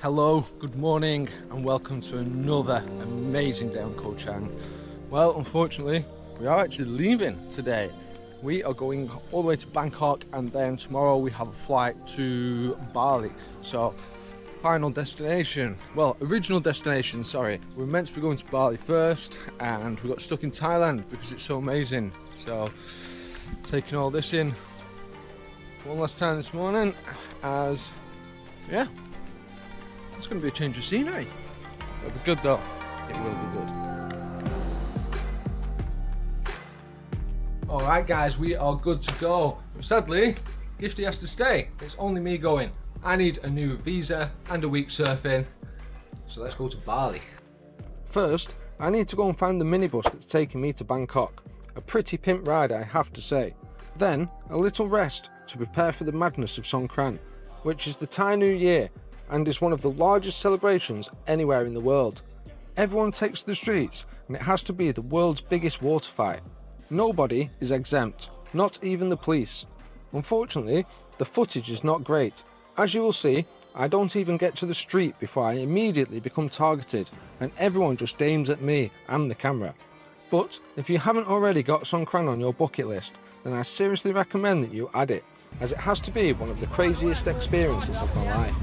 Hello, good morning and welcome to another amazing day on Koh Chang. Well, unfortunately, we are actually leaving today. We are going all the way to Bangkok and then tomorrow we have a flight to Bali. So, final destination, well, original destination, sorry. We were meant to be going to Bali first and we got stuck in Thailand because it's so amazing. So, taking all this in one last time this morning as, yeah. It's going to be a change of scenery. It'll be good though. It will be good. Alright guys, we are good to go. Sadly, Gifty has to stay. It's only me going. I need a new visa and a week surfing. So let's go to Bali. First, I need to go and find the minibus that's taking me to Bangkok. A pretty pimp ride, I have to say. Then, a little rest to prepare for the madness of Songkran, which is the Thai New Year and is one of the largest celebrations anywhere in the world. Everyone takes to the streets and it has to be the world's biggest water fight. Nobody is exempt, not even the police. Unfortunately, the footage is not great. As you will see, I don't even get to the street before I immediately become targeted and everyone just aims at me and the camera. But if you haven't already got Songkran on your bucket list, then I seriously recommend that you add it, as it has to be one of the craziest experiences of my life.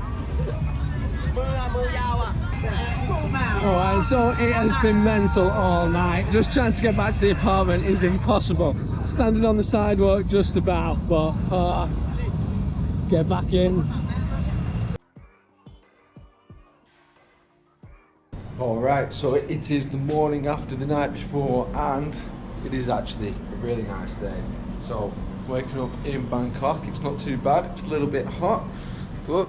Alright, so it has been mental all night. Just trying to get back to the apartment is impossible. Standing on the sidewalk just about, but get back in. Alright, so it is the morning after the night before and it is actually a really nice day. So, waking up in Bangkok, it's not too bad, it's a little bit hot, but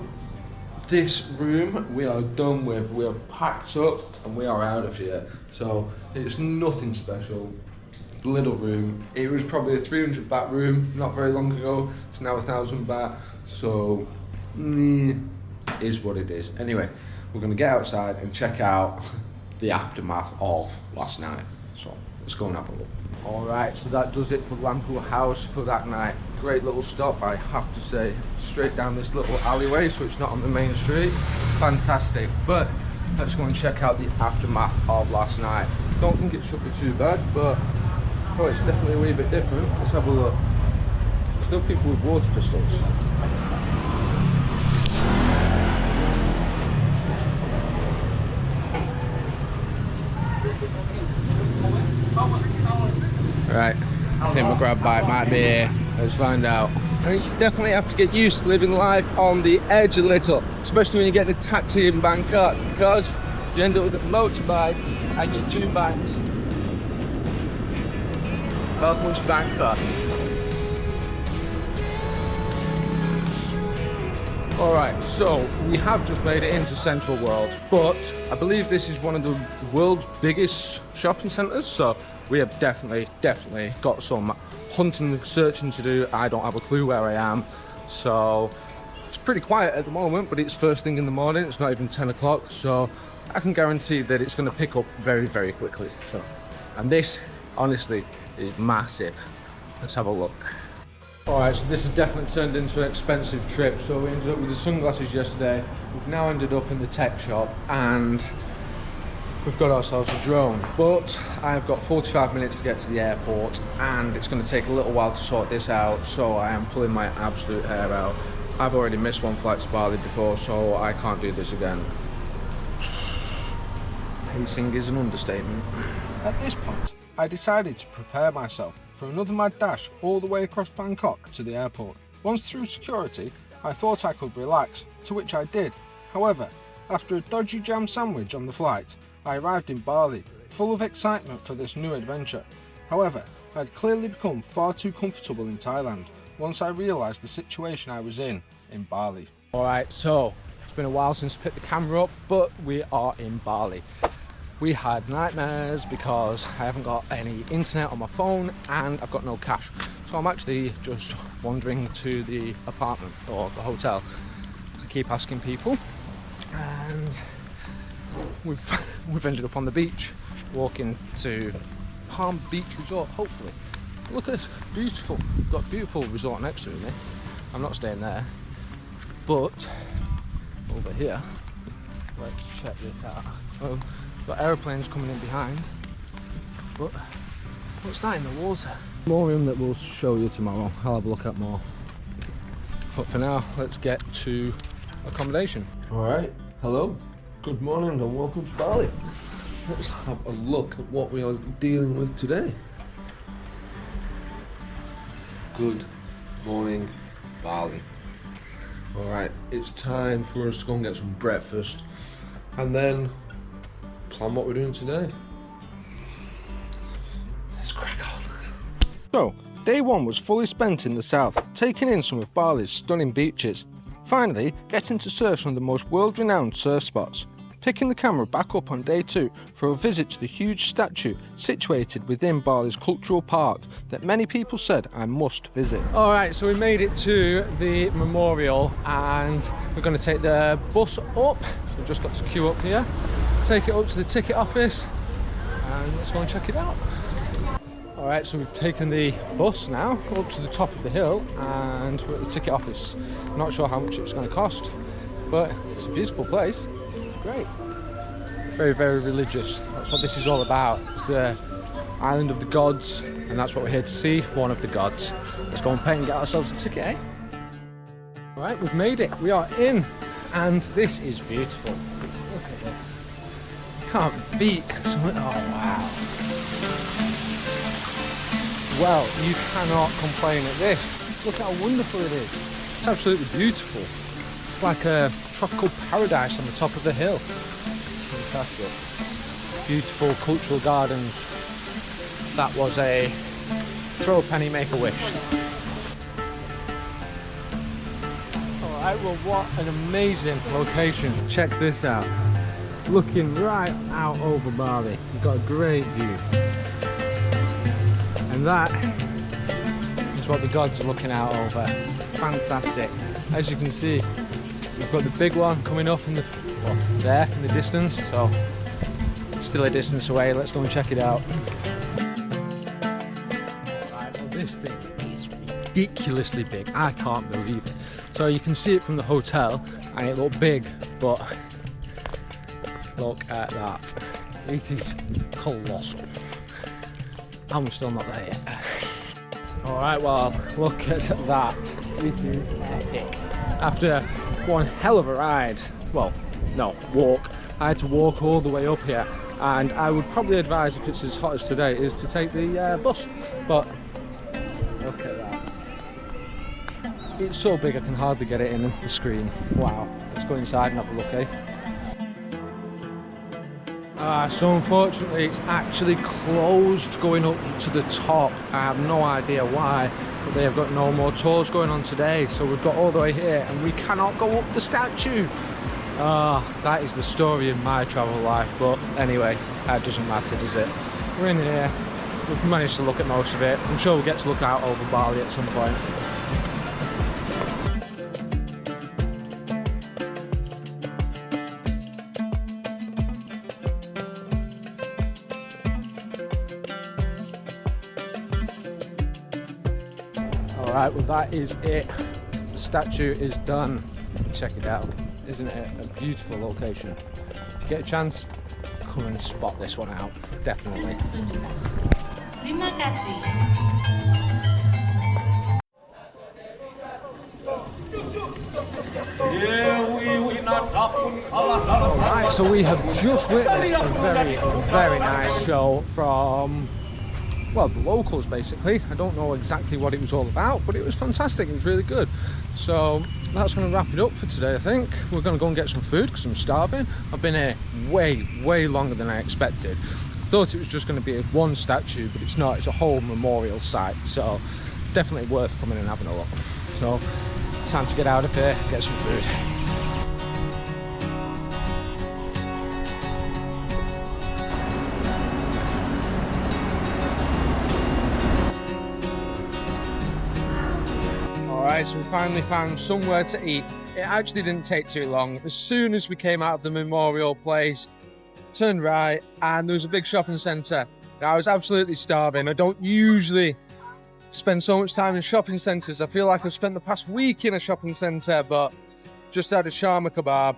this room we are done with. We are packed up and we are out of here. So it's nothing special. Little room. It was probably a 300 baht room not very long ago. It's now 1,000 baht. So is what it is. Anyway, we're gonna get outside and check out the aftermath of last night. So let's go and have a look. Alright, so that does it for Lampu House for that night. Great little stop, I have to say. Straight down this little alleyway, so it's not on the main street. Fantastic. But let's go and check out the aftermath of last night. Don't think it should be too bad, but oh, it's definitely a wee bit different. Let's have a look. Still people with water pistols. Right, I think my grab bike might be here. Let's find out. I think you definitely have to get used to living life on the edge a little, especially when you get a taxi in Bangkok, because you end up with a motorbike and your 2 bikes. Welcome to Bangkok. Alright, so we have just made it into Central World, but I believe this is one of the world's biggest shopping centres, so we have definitely got some hunting and searching to do. I don't have a clue where I am, so it's pretty quiet at the moment, but it's first thing in the morning. It's not even 10 o'clock, so I can guarantee that it's going to pick up very, very quickly. So, and this, honestly, is massive. Let's have a look. Alright, so this has definitely turned into an expensive trip. So we ended up with the sunglasses yesterday. We've now ended up in the tech shop and we've got ourselves a drone, but I've got 45 minutes to get to the airport and it's going to take a little while to sort this out, so I am pulling my absolute hair out. I've already missed one flight to Bali before, so I can't do this again. Pacing is an understatement. At this point, I decided to prepare myself for another mad dash all the way across Bangkok to the airport. Once through security, I thought I could relax, to which I did. However, after a dodgy jam sandwich on the flight, I arrived in Bali, full of excitement for this new adventure. However, I had clearly become far too comfortable in Thailand once I realised the situation I was in Bali. Alright, so it's been a while since I picked the camera up, but we are in Bali. We had nightmares because I haven't got any internet on my phone and I've got no cash. So I'm actually just wandering to the apartment or the hotel. I keep asking people and we've ended up on the beach, walking to Palm Beach Resort, hopefully. Look at this, beautiful. We've got a beautiful resort next to me. I'm not staying there, but over here Let's check this out. Oh, got aeroplanes coming in behind. But what's that in the water? More room that we'll show you tomorrow. I'll have a look at more. But for now, let's get to accommodation. Alright, hello, good morning and welcome to Bali. Let's have a look at what we are dealing with today. Good morning, Bali. Alright, it's time for us to go and get some breakfast and then plan what we're doing today. Let's crack on. So, day one was fully spent in the south, taking in some of Bali's stunning beaches. Finally, getting to surf some of the most world-renowned surf spots. Picking the camera back up on day two for a visit to the huge statue situated within Bali's cultural park that many people said I must visit. Alright, so we made it to the memorial and we're going to take the bus up. We've just got to queue up here, take it up to the ticket office and let's go and check it out. Alright, so we've taken the bus now up to the top of the hill and we're at the ticket office. Not sure how much it's going to cost, but it's a beautiful place. It's great. Very, very religious. That's what this is all about. It's the island of the gods, and that's what we're here to see, one of the gods. Let's go and pay and get ourselves a ticket, eh? Alright, we've made it. We are in, and this is beautiful. Look at this. Can't beat something. Oh, wow. Well, you cannot complain at this. Look how wonderful it is. It's absolutely beautiful. It's like a tropical paradise on the top of the hill. Fantastic. Beautiful cultural gardens. That was a throw a penny, make a wish. Alright, well what an amazing location. Check this out. Looking right out over Bali. You've got a great view. And that is what the gods are looking out over. Fantastic. As you can see, we've got the big one coming up in the there in the distance, so still a distance away. Let's go and check it out. Right, well, this thing is ridiculously big. I can't believe it. So you can see it from the hotel and it looked big, but look at that. It is colossal. I'm still not there yet. Alright, well, look at that. It is epic. After one hell of a ride, well, no, walk. I had to walk all the way up here, and I would probably advise, if it's as hot as today, is to take the bus. But look at that. It's so big I can hardly get it in the screen. Wow. Let's go inside and have a look, eh? So unfortunately it's actually closed going up to the top. I have no idea why, but they have got no more tours going on today. So we've got all the way here and we cannot go up the statue. That is the story of my travel life, but anyway, that doesn't matter, does it? We're in here, we've managed to look at most of it. I'm sure we'll get to look out over Bali at some point. Alright, well that is it. The statue is done. Check it out. Isn't it a beautiful location? If you get a chance, come and spot this one out. Definitely. Terima kasih. Alright, so we have just witnessed a very, very nice show from, well, the locals basically. I don't know exactly what it was all about, but it was fantastic. It was really good. So that's going to wrap it up for today, I think. We're going to go and get some food because I'm starving. I've been here way longer than I expected. I thought it was just going to be one statue, but it's not. It's a whole memorial site, so definitely worth coming and having a look. So time to get out of here, get some food. Alright, so we finally found somewhere to eat. It actually didn't take too long. As soon as we came out of the memorial place, turned right, and there was a big shopping centre. I was absolutely starving. I don't usually spend so much time in shopping centres. I feel like I've spent the past week in a shopping centre, but just had a shawarma kebab.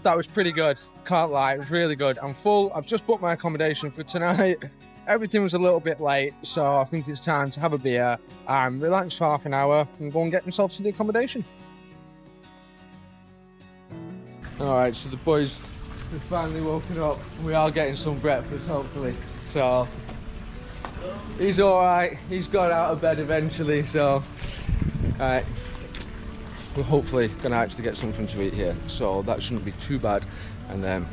that was pretty good. Can't lie, it was really good. I'm full. I've just booked my accommodation for tonight. Everything was a little bit late, so I think it's time to have a beer and relax for half an hour and go and get myself to the accommodation. Alright, so the boys have finally woken up. We are getting some breakfast, hopefully. So, he's alright. He's got out of bed eventually, so... Alright. We're hopefully going to actually get something to eat here, so that shouldn't be too bad. And I'm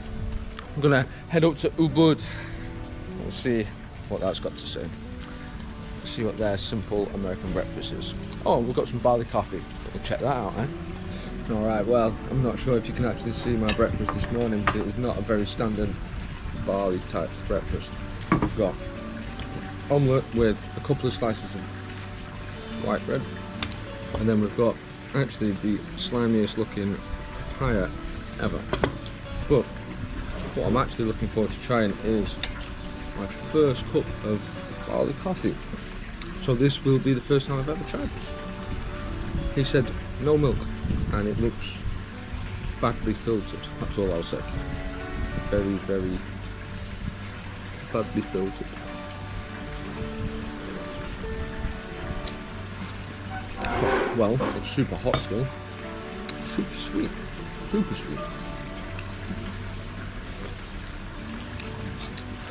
going to head up to Ubud. Let's see what that's got to say. See what their simple American breakfast is. Oh, we've got some barley coffee. We'll check that out, eh? Alright, well, I'm not sure if you can actually see my breakfast this morning, but it is not a very standard barley type breakfast. We've got omelette with a couple of slices of white bread, and then we've got actually the slimiest looking papaya ever. But what I'm actually looking forward to trying is my first cup of barley coffee. So this will be the first time I've ever tried this. He said no milk, and it looks badly filtered. That's all I'll say. Very, very badly filtered. Well, it's super hot still. Super sweet. Super sweet.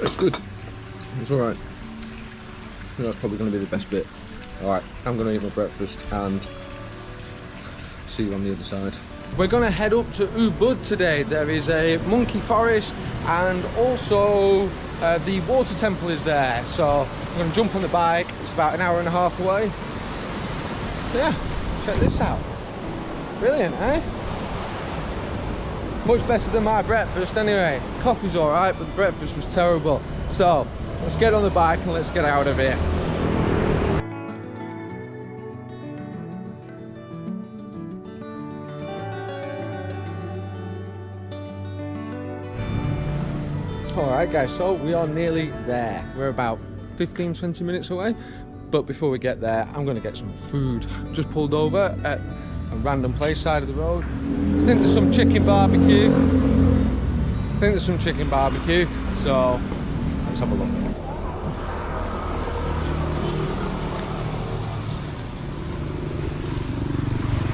It's good. It's alright. I think that's probably going to be the best bit. Alright, I'm going to eat my breakfast and see you on the other side. We're going to head up to Ubud today. There is a monkey forest and also the water temple is there. So I'm going to jump on the bike. It's about an hour and a half away. Yeah, check this out. Brilliant, eh? Much better than my breakfast anyway. Coffee's alright, but the breakfast was terrible. So, let's get on the bike and let's get out of here. Alright guys, so we are nearly there. We're about 15-20 minutes away. But before we get there, I'm going to get some food. Just pulled over at a random place side of the road. I think there's some chicken barbecue. So let's have a look.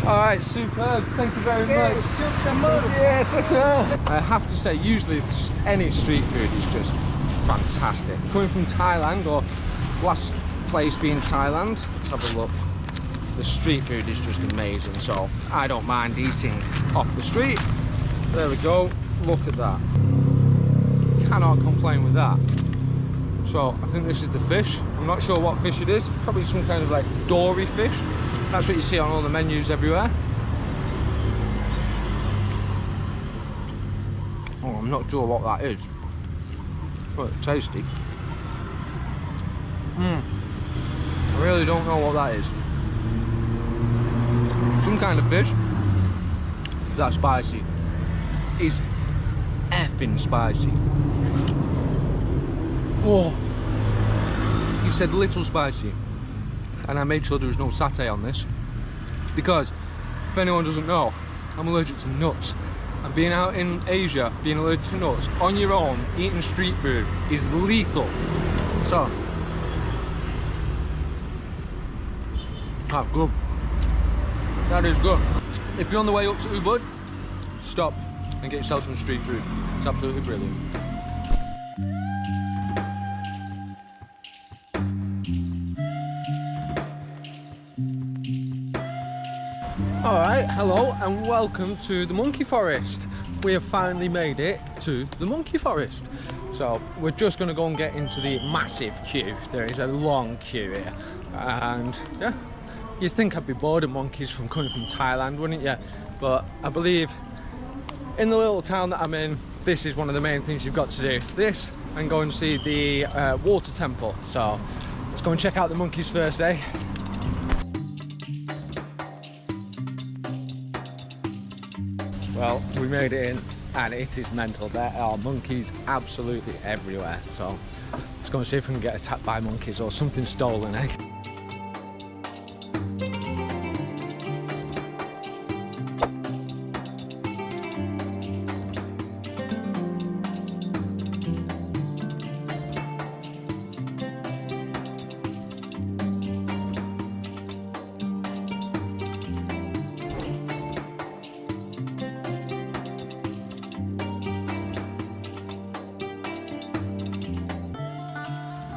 Alright, superb. Thank you very much. Yeah, sucks. I have to say, usually any street food is just fantastic. Coming from Thailand, or last place being Thailand, let's have a look. The street food is just amazing, so I don't mind eating off the street. There we go, look at that. Cannot complain with that. So I think this is the fish. I'm not sure what fish it is. Probably some kind of like dory fish. That's what you see on all the menus everywhere. Oh, I'm not sure what that is, but it's tasty. I really don't know what that is. Some kind of fish that's spicy. It's effing spicy. Oh, he said little spicy, and I made sure there was no satay on this because, if anyone doesn't know, I'm allergic to nuts. And being out in Asia, being allergic to nuts on your own, eating street food is lethal. So. That's good. That is good. If you're on the way up to Ubud, stop and get yourself some street food. It's absolutely brilliant. Alright, hello and welcome to the monkey forest. We have finally made it to the monkey forest. So we're just going to go and get into the massive queue. There is a long queue here. And yeah. You'd think I'd be bored of monkeys from coming from Thailand, wouldn't you? But I believe in the little town that I'm in, this is one of the main things you've got to do. This and go and see the water temple. So let's go and check out the monkeys first, eh? Well, we made it in and it is mental. There are monkeys absolutely everywhere. So let's go and see if we can get attacked by monkeys or something stolen, eh?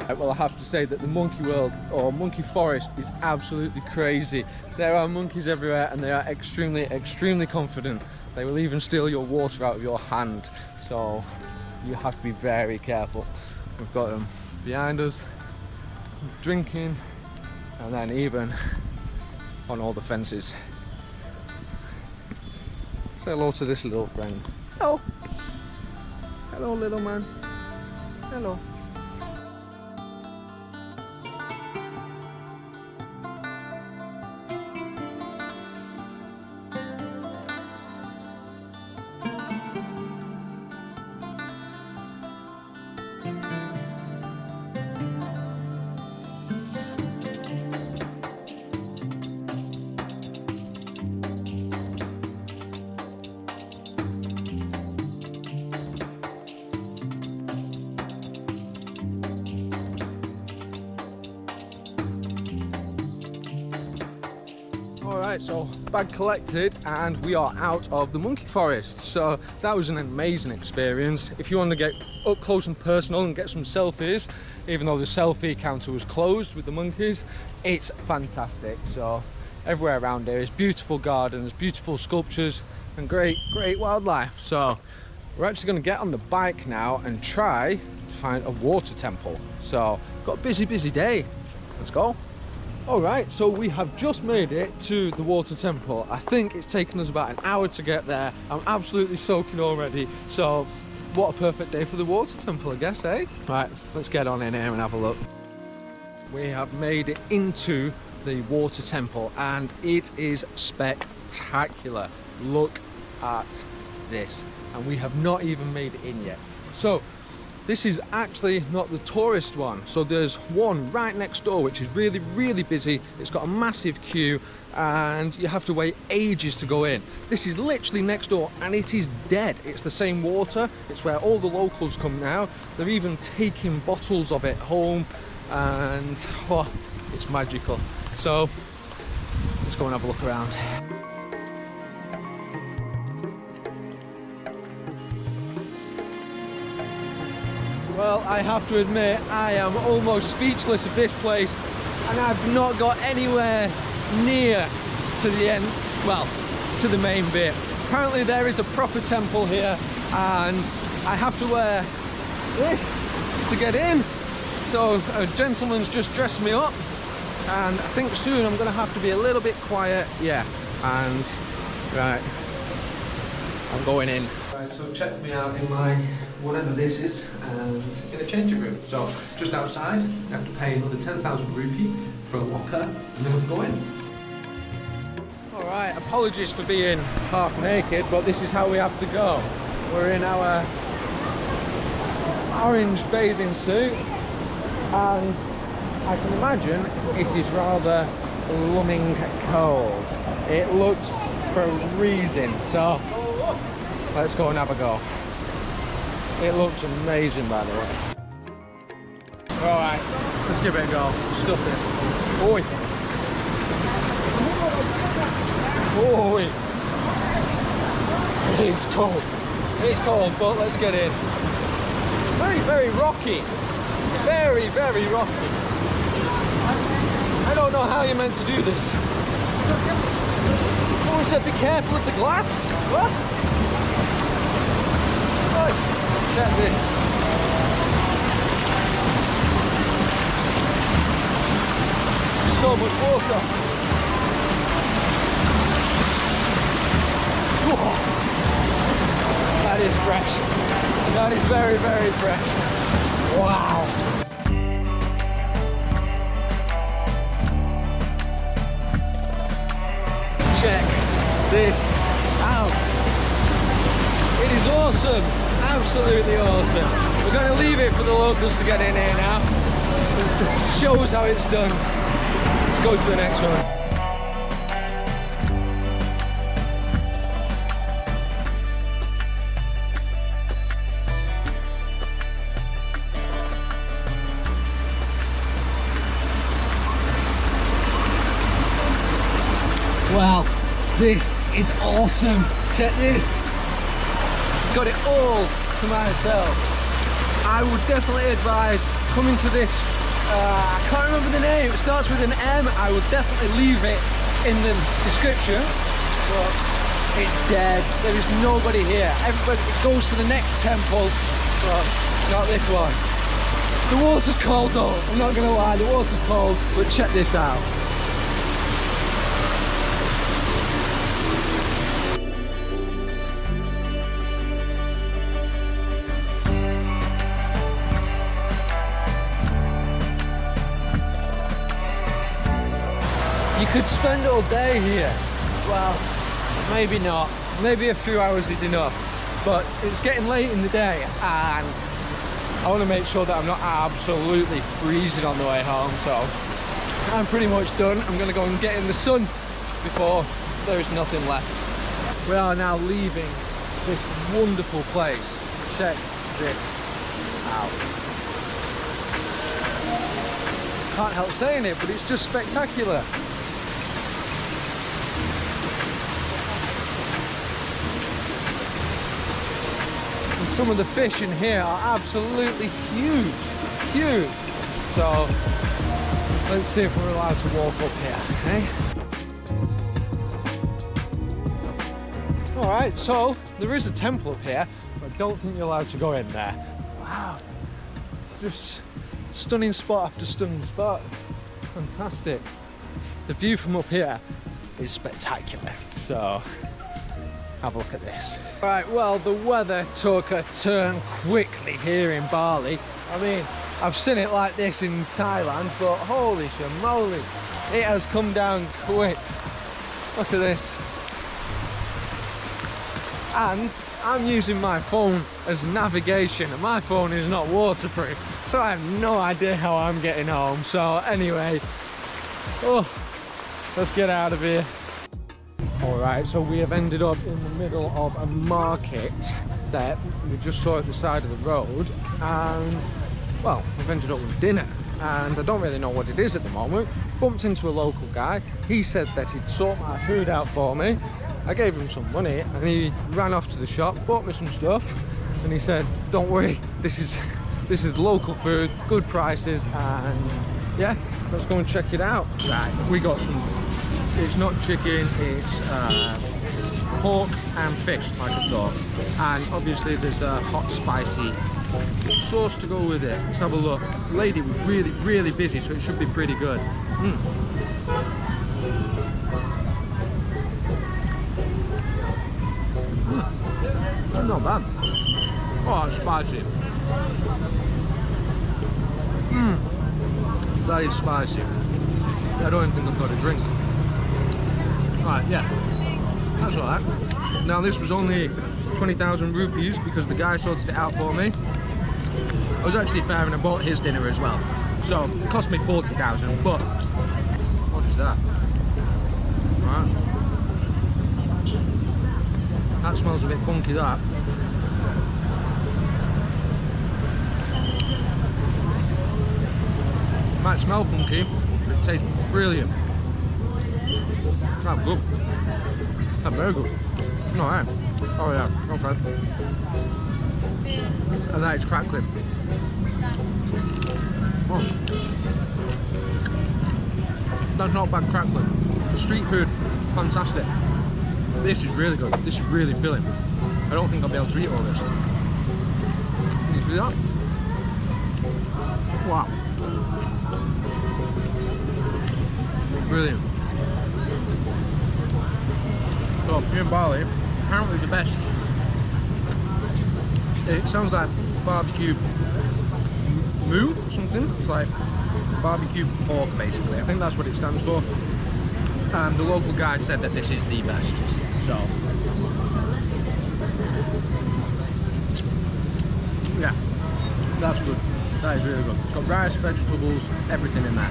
Well, I have to say that the monkey world, or monkey forest, is absolutely crazy. There are monkeys everywhere and they are extremely confident. They will even steal your water out of your hand. So you have to be very careful. We've got them behind us, drinking, and then even on all the fences. Say hello to this little friend. Hello. Hello, little man. Hello. Alright, so bag collected and we are out of the monkey forest. So that was an amazing experience. If you want to get up close and personal and get some selfies, even though the selfie counter was closed with the monkeys, it's fantastic. So everywhere around here is beautiful gardens, beautiful sculptures and great wildlife. So we're actually going to get on the bike now and try to find a water temple. So got a busy day. Let's go. Alright, so we have just made it to the water temple. I think it's taken us about an hour to get there. I'm absolutely soaking already. So what a perfect day for the water temple, I guess, eh? Right, let's get on in here and have a look. We have made it into the water temple and it is spectacular. Look at this. And we have not even made it in yet. So this is actually not the tourist one. So there's one right next door which is really busy. It's got a massive queue and you have to wait ages to go in. This is literally next door and it is dead. It's the same water. It's where all the locals come now. They're even taking bottles of it home and oh, it's magical. So let's go and have a look around. Well, I have to admit, I am almost speechless of this place and I've not got anywhere near to the end, well, to the main bit. Apparently there is a proper temple here and I have to wear this to get in. So a gentleman's just dressed me up and I think soon I'm going to have to be a little bit quiet. Yeah, and right, I'm going in. Right, so check me out in my whatever this is and in a changing room. So just outside, you have to pay another 10,000 rupee for a locker and then we'll go in. Alright, apologies for being half naked, but this is how we have to go. We're in our orange bathing suit and I can imagine it is rather blooming cold. It looks freezing, so let's go and have a go. It looks amazing, by the way. Alright, let's give it a go. Stuff it. Oi! Oi! It's cold. It's cold, but let's get in. Very rocky. Very rocky. I don't know how you're meant to do this. Oh, it said be careful of the glass. What? Oh. Check this. So much water. Whoa. That is fresh. That is very fresh. Wow. Check this out. It is awesome. Absolutely awesome. We're going to leave it for the locals to get in here now. This shows how it's done. Let's go to the next one. Wow, this is awesome. Check this. Got it all to myself. I would definitely advise coming to this I can't remember the name. It starts with an M. I will definitely leave it in the description. But it's dead. There is nobody here. Everybody goes to the next temple, but not this one. The water's cold though. I'm not gonna lie, the water's cold. But check this out. You could spend all day here. Well, maybe not. Maybe a few hours is enough. But it's getting late in the day and I want to make sure that I'm not absolutely freezing on the way home. So I'm pretty much done. I'm going to go and get in the sun before there is nothing left. We are now leaving this wonderful place. Check this out. Can't help saying it, but it's just spectacular. Some of the fish in here are absolutely huge, huge. So let's see if we're allowed to walk up here, okay? All right, so there is a temple up here, but I don't think you're allowed to go in there. Wow, just stunning spot after stunning spot. Fantastic. The view from up here is spectacular, so have a look at this. Right, well, the weather took a turn quickly here in Bali. I mean, I've seen it like this in Thailand, but holy shamoly, it has come down quick. Look at this. And I'm using my phone as navigation, and my phone is not waterproof, so I have no idea how I'm getting home. So anyway, oh, let's get out of here. Alright, so we have ended up in the middle of a market that we just saw at the side of the road, and well, we've ended up with dinner, and I don't really know what it is at the moment. Bumped into a local guy. He said that he'd sort my food out for me. I gave him some money and he ran off to the shop, bought me some stuff, and he said, don't worry, this is local food, good prices, and yeah, let's go and check it out. Right, we got some. It's not chicken, it's pork and fish, like I thought. And obviously there's the hot spicy sauce to go with it. Let's have a look. The lady was really, really busy, so it should be pretty good. That's not bad. Oh, it's spicy. That is spicy. I don't even think I've got a drink. Right, yeah, that's all right. Now this was only 20,000 rupees because the guy sorted it out for me. I was actually fair and I bought his dinner as well. So it cost me 40,000, but what is that? Right. That smells a bit funky, that. Might smell funky, but it tastes brilliant. That's good. That's very good. No, yeah. Oh yeah, okay. And that is crackling. Oh. That's not bad crackling. The street food, fantastic. This is really good. This is really filling. I don't think I'll be able to eat all this. Can you see that? Wow. Brilliant. So here in Bali, apparently the best. It sounds like barbecue moo or something. It's like barbecue pork basically. I think that's what it stands for. And the local guy said that this is the best. So yeah, that's good. That is really good. It's got rice, vegetables, everything in there.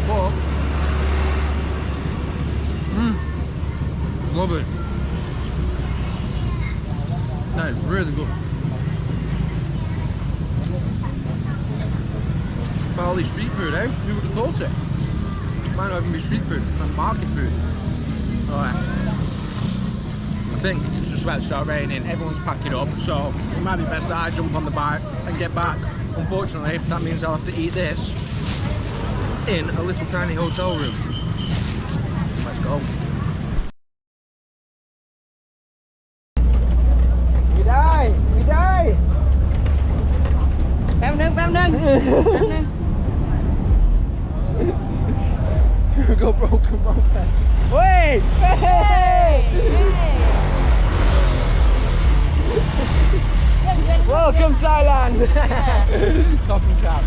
Pork. Love it. That is really good. Bali street food, eh? Who would have thought it? Might not even be street food, like market food. Alright. I think it's just about to start raining, everyone's packing up, so it might be best that I jump on the bike and get back Unfortunately, that means I'll have to eat this in a little tiny hotel room. Let's go. We die! We die! Bam nâng. Go broken. Wait! Hey! Welcome Thailand! Coffee cap.